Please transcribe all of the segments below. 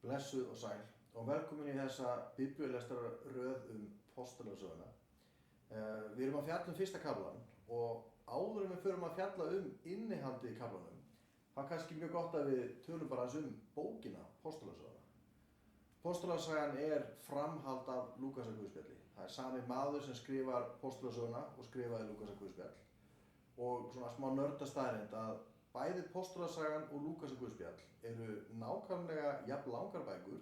Blessuð og sæl og velkomin í þessa biblíulestararöð postulasöguna. Við erum að fjalla fyrsta kaflann og áður en við förum að fjalla innihaldið í kaflanum, þá er kannski mjög gott að við tölum bara bókina postulasöguna. Postulasagan er framhald af Lúkasarguðspjalli. Það er sami maður sem skrifar postulasöguna og skrifaði Lúkasarguðspjall. Og svona smá nördastaðrind að bæði postulasagan og Lúkasarguðspjall eru nákvæmlega jafn langar bækur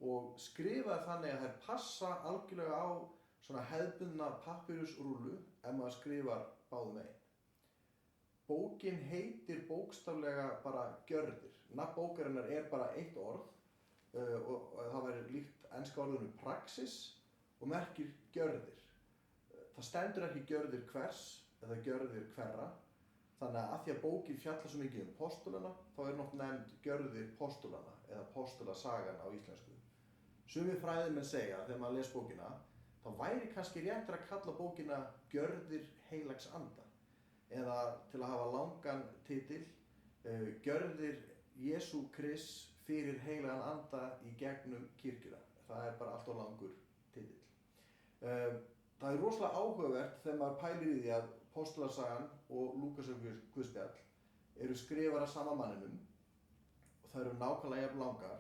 og skrifaði þannig að þær passa algjörlega á svona hefðbundna pappírusrúllu ef maður skrifar báðum megin. Bókin heitir bókstaflega bara gjörðir. Nafn bókarinnar er bara eitt orð og það væri líkt enska orðinu praxis og merkir gjörðir. Það stendur ekki gjörðir hvers eða gjörðir hverra. Þannig að því að bókin fjallar svo mikið postulana, þá er nátt nefnd gjörðir postulana eða postulasagan á íslensku. Sumir fræðimenn segja þegar maður les bókina, þá væri kannski réttur að kalla bókina gjörðir heilags anda. Eða til að hafa langan titil, gjörðir Jesú Krists fyrir heilagan anda í gegnum kirkjuna. Það er bara allt of langur titill. Það er rosalega áhugavert þegar maður pælir í því að postulasagan og Lúkasarguðspjall eru skrifar af sama manninum og það eru nákvæmlega jafn langar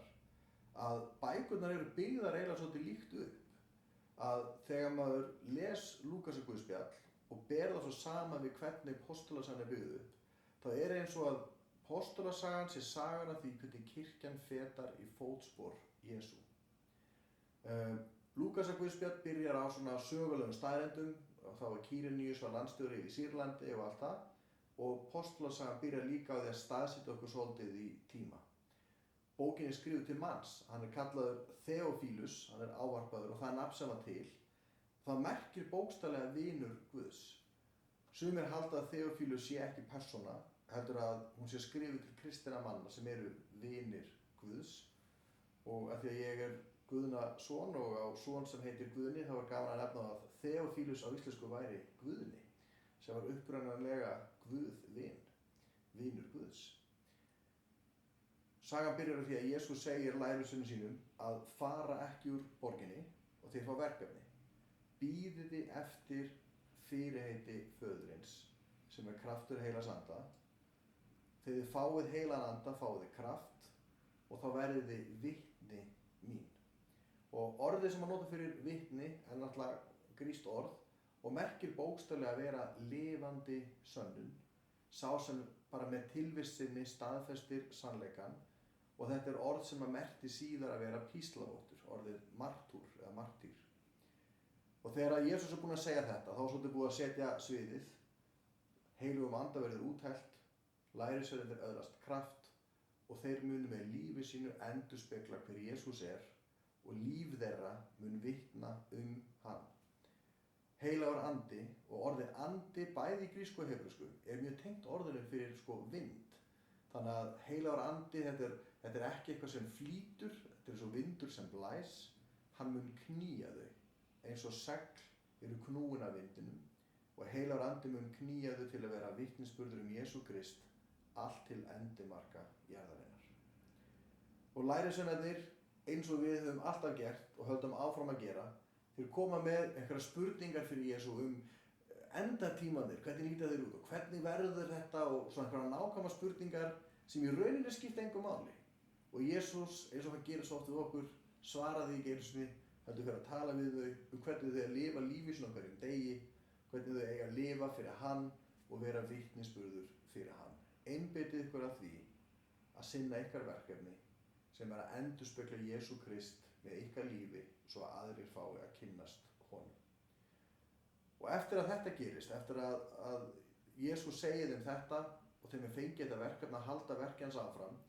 að bækurnar eru byggðar eiginlega svolítið líkt upp. Að þegar maður les Lúkasarguðspjall og ber það svo saman við hvernig postulasagan er byggð upp, þá er eins og að postulasagan sé sagan af því hvernig kirkjan fetar í fótspor Jesú. Lúkasarguðspjall byrjar á svona sögulegum staðreyndum og þá var Kýreníus var landstjóri í Sýrlandi og allt það og postulasagan byrjar líka á því að staðsetja okkur svolítið í tíma. Bókin er skrifuð til manns, hann er kallaður Theophilus, hann er ávarpaður og það er nafn sem var til. Það merkir bókstaflega vinur Guðs. Sumir halda að Theophilus sé ekki persóna, heldur að hún sé skrifuð til kristinna manna sem eru vinir Guðs og af því að ég er Guðna son og á son sem heitir Guðni, þá var gaman að nefna að Theophilus á íslensku væri Guðni, sem var upprunanlega Guðvin, vinur Guðs. Sagan byrjar á því að Jesús segir lærisveinum sínum að fara ekki úr borginni og þeir fá verkefni. Bíðiði eftir fyrirheiti föðurins, sem er kraftur heilags anda. Þegar þið fáið heilagan anda, fáið þið kraft og þá verðið þið vitni mín. Og orðið sem að nota fyrir vitni er náttúrulega grískt orð og merkir bókstaflega að vera lifandi sönnun, sá sem bara með tilvist sinni staðfestir sannleikann og þetta er orð sem að merkti síðar að vera píslavottur, orðið martúr eða martýr. Og þegar Jesús er búinn að segja þetta, þá er svolítið búið að setja sviðið, heilugum anda verður úthellt, lærisveinarnir öðlast kraft og þeir munu með lífi sínu endurspegla hver Jesús er og líf þeirra mun vitna hann. Heilagur andi og orðið andi bæði í grísku og hebresku er mjög tengt orðinu fyrir vind. Þannig að heilagur andi, þetta er ekki eitthvað sem flýtur, þetta er svo vindur sem blæs, hann mun knýja þau. Eins og segl eru knúin af vindinum og heilagur andi mun knýja þau til að vera vitnisburður Jesú Krist allt til endimarka jarðarinnar. Og lærisveinarnir, eins og við höfum alltaf gert og höldum áfram að gera, þeir koma með einhverja spurningar fyrir Jesú endatímanir, hvernig líta þeir út og hvernig verður þetta og svona einhverja nákvæmar spurningar sem í rauninni skipta engu máli. Og Jesús, eins og hann gerir svo oft við okkur, svaraði ekki einu sinni, heldur fyrir að tala við þau hvernig þau lifa lífi svona hverjum degi, hvernig þau eiga að lifa fyrir hann og vera vitnisburður fyrir hann. Einbeitið ykkur að því að sinna ykkar verkefni sem er að endurspegla Jesú Krist með ykkar lífi svo að aðrir fái að kynnast honum. Og eftir að þetta gerist, eftir að Jesús segir þeim þetta og þeim er fengið þetta verkefni að halda verki hans áfram,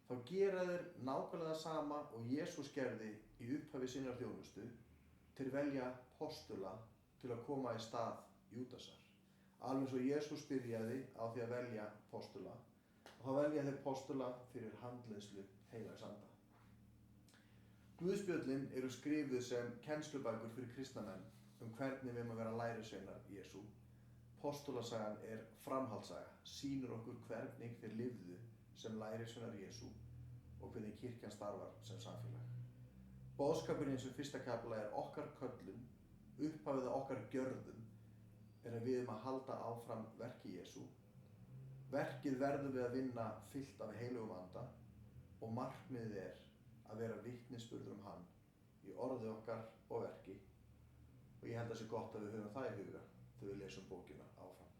þá gera þeir nákvæmlega það sama og Jesús gerði í upphafi sinnar þjónustu til að velja postula til að koma í stað Júdasar. Alveg svo Jesús byrjaði á því að velja postula og þá velja þeir postula fyrir handleiðslu heilags anda. Guðspjöllin eru skrifuð sem kennslubækur fyrir kristnamenn hvernig við vera lærisveinar Jesú. Postulasagan er framhaldssaga, sýnir okkur hvernig þeir lifðu sem lærisveinar Jesú og hvernig kirkjan starfar sem samfélag. Boðskapurinn í þessum fyrsta kafla er okkar köllun, upphafið að okkar gjörðum, er að við að halda áfram verki Jesú. Verkið verðum við að vinna fyllt af heilugum anda og markmiðið er að vera vitnisburður hann í orði okkar og verki. Og ég held að það sé gott að við höfum það í huga þegar við lesum bókina áfram.